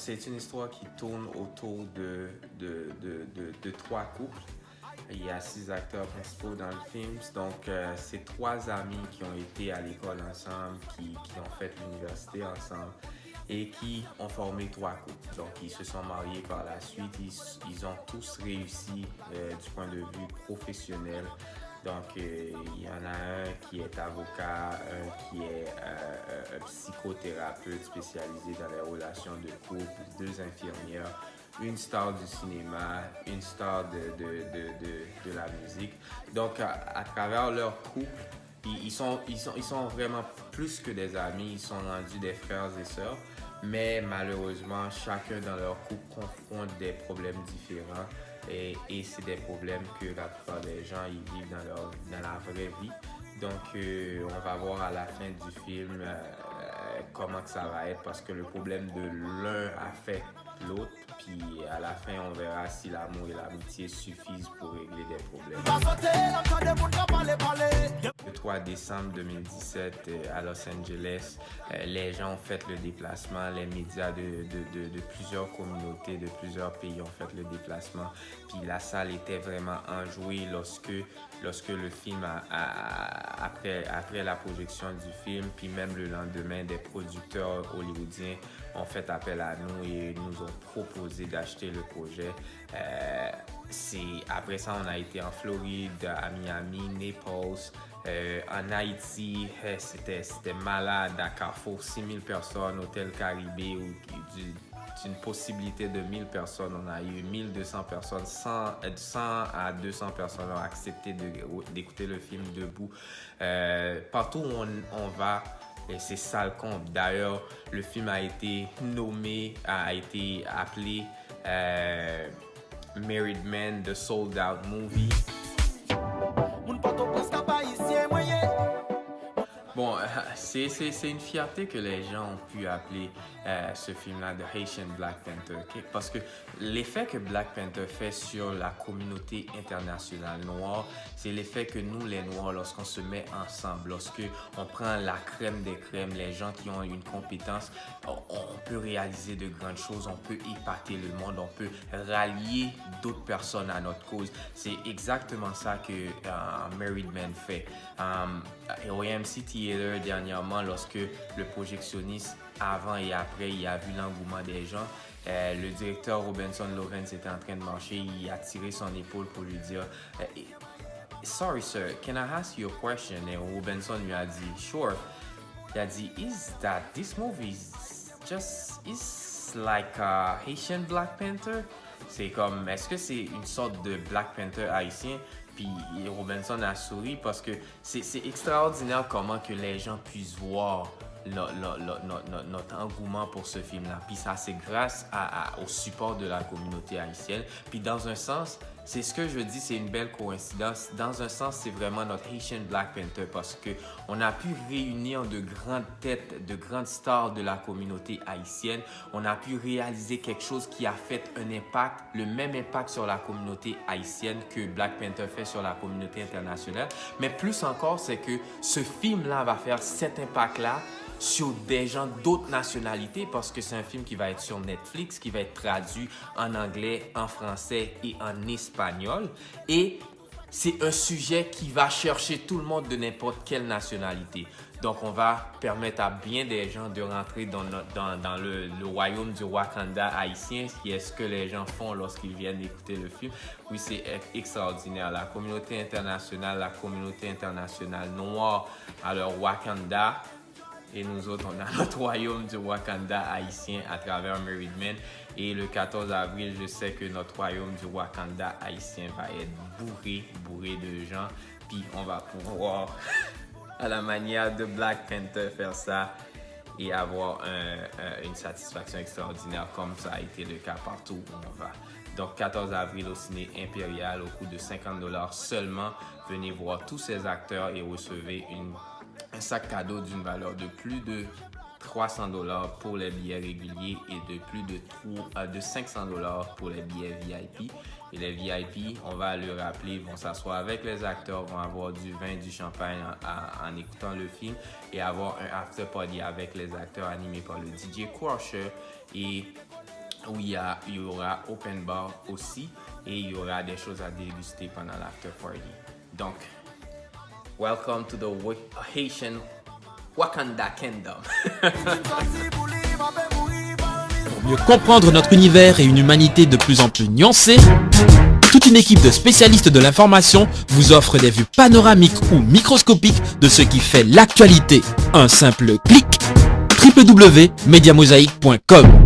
c'est une histoire qui tourne autour de trois couples. Il y a 6 acteurs principaux dans le film. Donc, c'est 3 amis qui ont été à l'école ensemble, qui ont fait l'université ensemble et qui ont formé 3 couples. Donc, ils se sont mariés par la suite. Ils ont tous réussi du point de vue professionnel. Donc, il y en a un qui est avocat, un qui est psychothérapeute spécialisé dans les relations de couple, 2 infirmières, une star du cinéma, une star de la musique. Donc, à travers leur couple, ils sont vraiment plus que des amis, ils sont rendus des frères et sœurs. Mais malheureusement, chacun dans leur couple confronte des problèmes différents. Et c'est des problèmes que la plupart des gens ils vivent dans la vraie vie. Donc, on va voir à la fin du film comment que ça va être parce que le problème de l'un affecte l'autre. Puis à la fin, on verra si l'amour et l'amitié suffisent pour régler des problèmes. Le 3 décembre 2017, à Los Angeles, les gens ont fait le déplacement. Les médias de plusieurs communautés, de plusieurs pays ont fait le déplacement. Puis la salle était vraiment enjouée lorsque le film, après la projection du film, puis même le lendemain, des producteurs hollywoodiens ont fait appel à nous et nous ont proposé d'acheter le projet. Après ça, on a été en Floride, à Miami, Naples, en Haïti. C'était malade à Carrefour, 6000 personnes, Hôtel Caribé, d'une possibilité de 1000 personnes. On a eu 1200 personnes, 100 à 200 personnes ont accepté d'écouter le film debout. Partout où on va, et c'est salle comble. D'ailleurs, le film a été appelé Married Men, The Sold Out Movie. Bon, c'est une fierté que les gens ont pu appeler ce film-là The Haitian Black Panther, okay? Parce que l'effet que Black Panther fait sur la communauté internationale noire, c'est l'effet que nous, les Noirs, lorsqu'on se met ensemble, lorsqu'on prend la crème des crèmes, les gens qui ont une compétence, on peut réaliser de grandes choses, on peut épater le monde, on peut rallier d'autres personnes à notre cause. C'est exactement ça que Married Men fait. Au AMC Theater, dernièrement, lorsque le projectionniste, avant et après, il a vu l'engouement des gens, le directeur Robinson Lawrence était en train de marcher, il a tiré son épaule pour lui dire Sorry sir, can I ask you a question? Et Robinson lui a dit Sure. Il a dit this movie is like Haitian Black Panther? C'est comme, est-ce que c'est une sorte de Black Panther haïtien? Puis Robinson a souri parce que c'est extraordinaire comment que les gens puissent voir notre engouement pour ce film-là. Puis ça, c'est grâce au support de la communauté haïtienne. Puis dans un sens, c'est ce que je dis, c'est une belle coïncidence. Dans un sens, c'est vraiment notre Haitian Black Panther parce qu'on a pu réunir de grandes têtes, de grandes stars de la communauté haïtienne. On a pu réaliser quelque chose qui a fait un impact, le même impact sur la communauté haïtienne que Black Panther fait sur la communauté internationale. Mais plus encore, c'est que ce film-là va faire cet impact-là sur des gens d'autres nationalités parce que c'est un film qui va être sur Netflix, qui va être traduit en anglais, en français et en espagnol. Et c'est un sujet qui va chercher tout le monde de n'importe quelle nationalité. Donc, on va permettre à bien des gens de rentrer dans le royaume du Wakanda haïtien, ce qui est ce que les gens font lorsqu'ils viennent écouter le film. Oui, c'est extraordinaire. La communauté internationale noire à leur Wakanda. Et nous autres, on a notre royaume du Wakanda haïtien à travers Married Men. Et le 14 avril, je sais que notre royaume du Wakanda haïtien va être bourré de gens. Puis on va pouvoir, à la manière de Black Panther, faire ça et avoir une satisfaction extraordinaire comme ça a été le cas partout où on va. Donc 14 avril au Ciné Impérial, au coût de 50$ seulement. Venez voir tous ces acteurs et recevez un sac cadeau d'une valeur de plus de 300$ pour les billets réguliers et de plus de 500$ pour les billets VIP. Et les VIP, on va le rappeler, vont s'asseoir avec les acteurs, vont avoir du vin, du champagne en écoutant le film et avoir un after party avec les acteurs animé par le DJ Crusher. Et où il y aura open bar aussi et il y aura des choses à déguster pendant l'after party. Donc, welcome to the Haitian Wakanda Kingdom. Pour mieux comprendre notre univers et une humanité de plus en plus nuancée, toute une équipe de spécialistes de l'information vous offre des vues panoramiques ou microscopiques de ce qui fait l'actualité. Un simple clic, www.mediamosaic.com.